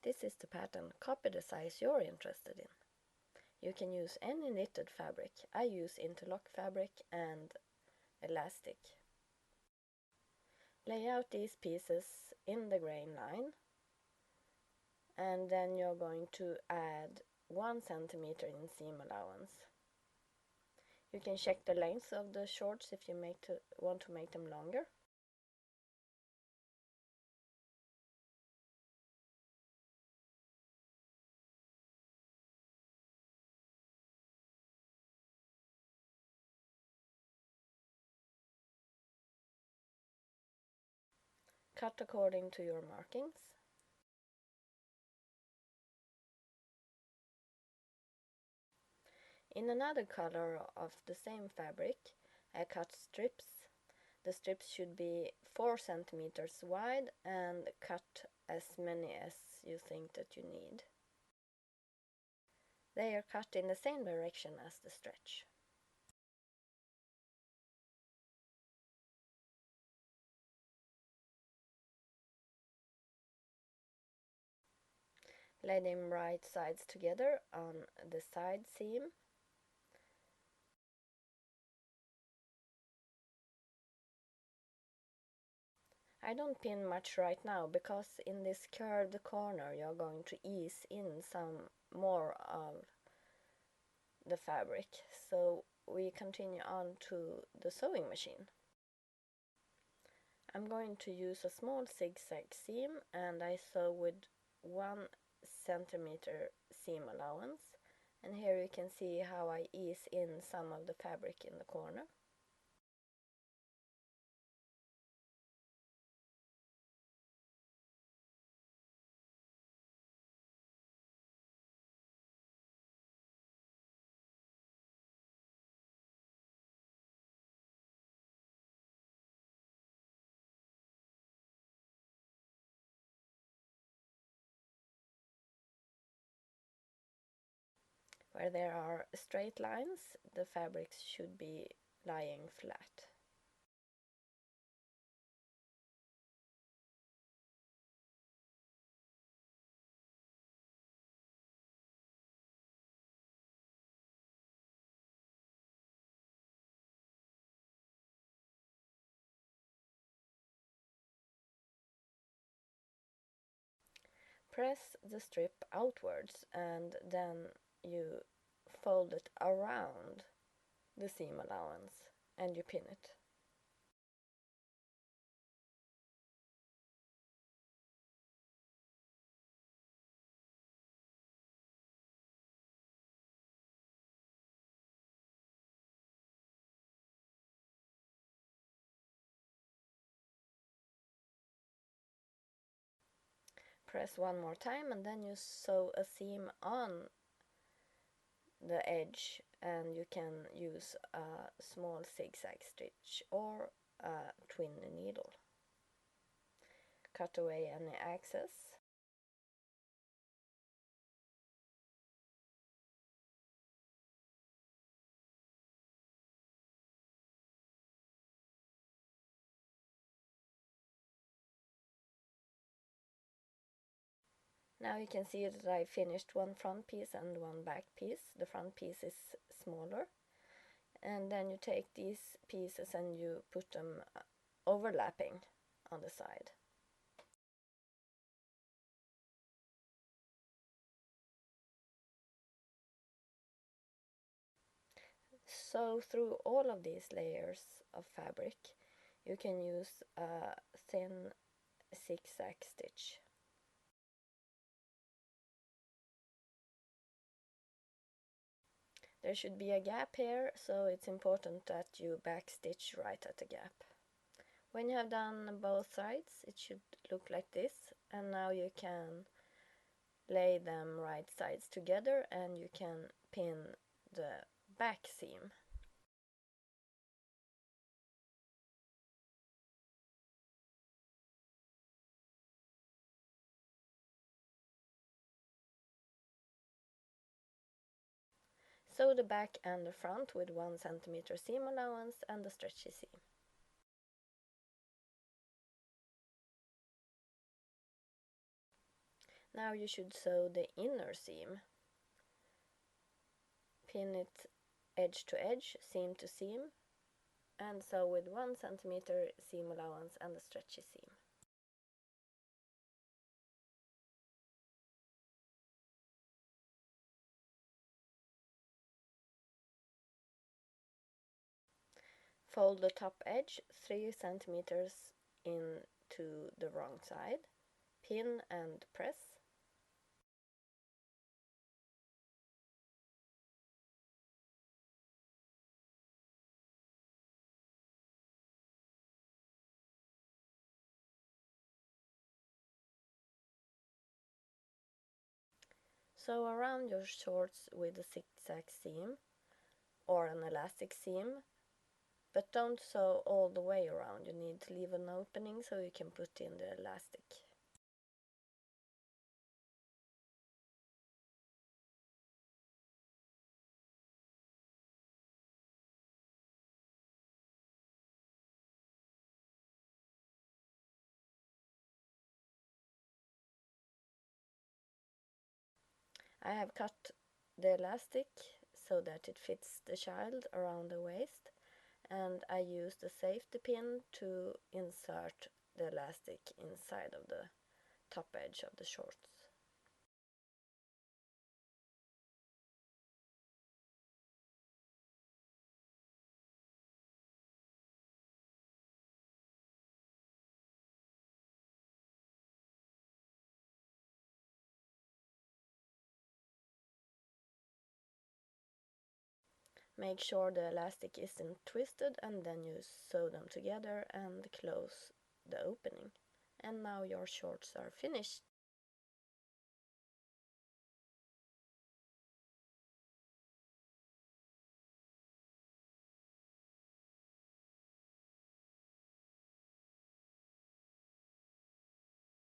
This is the pattern. Copy the size you're interested in. You can use any knitted fabric. I use interlock fabric and elastic. Lay out these pieces in the grain line, and then you're going to add 1 centimeter in seam allowance. You can check the length of the shorts if you want to make them longer. Cut according to your markings. In another color of the same fabric, I cut strips. The strips should be 4 centimeters wide and cut as many as you think that you need. They are cut in the same direction as the stretch. Lay them right sides together on the side seam. I don't pin much right now because in this curved corner you're going to ease in some more of the fabric. So we continue on to the sewing machine. I'm going to use a small zigzag seam and I sew with 1 centimeter seam allowance, and here you can see how I ease in some of the fabric in the corner. Where there are straight lines, the fabrics should be lying flat. Press the strip outwards and then you fold it around the seam allowance and you pin it. Press one more time and then you sew a seam on the edge, and you can use a small zigzag stitch or a twin needle. Cut away any excess. Now you can see that I finished one front piece and one back piece. The front piece is smaller, and then you take these pieces and you put them overlapping on the side. So through all of these layers of fabric you can use a thin zigzag stitch. There should be a gap here, so it's important that you backstitch right at the gap. When you have done both sides, it should look like this, and now you can lay them right sides together and you can pin the back seam. Sew the back and the front with 1 centimeter seam allowance and the stretchy seam. Now you should sew the inner seam. Pin it edge to edge, seam to seam, and sew with 1 centimeter seam allowance and a stretchy seam. Fold the top edge 3 centimeters into the wrong side, pin and press. Sew around your shorts with a zigzag seam or an elastic seam, but don't sew all the way around. You need to leave an opening so you can put in the elastic. I have cut the elastic so that it fits the child around the waist, and I use the safety pin to insert the elastic inside of the top edge of the shorts. Make sure the elastic isn't twisted, and then you sew them together and close the opening. And now your shorts are finished.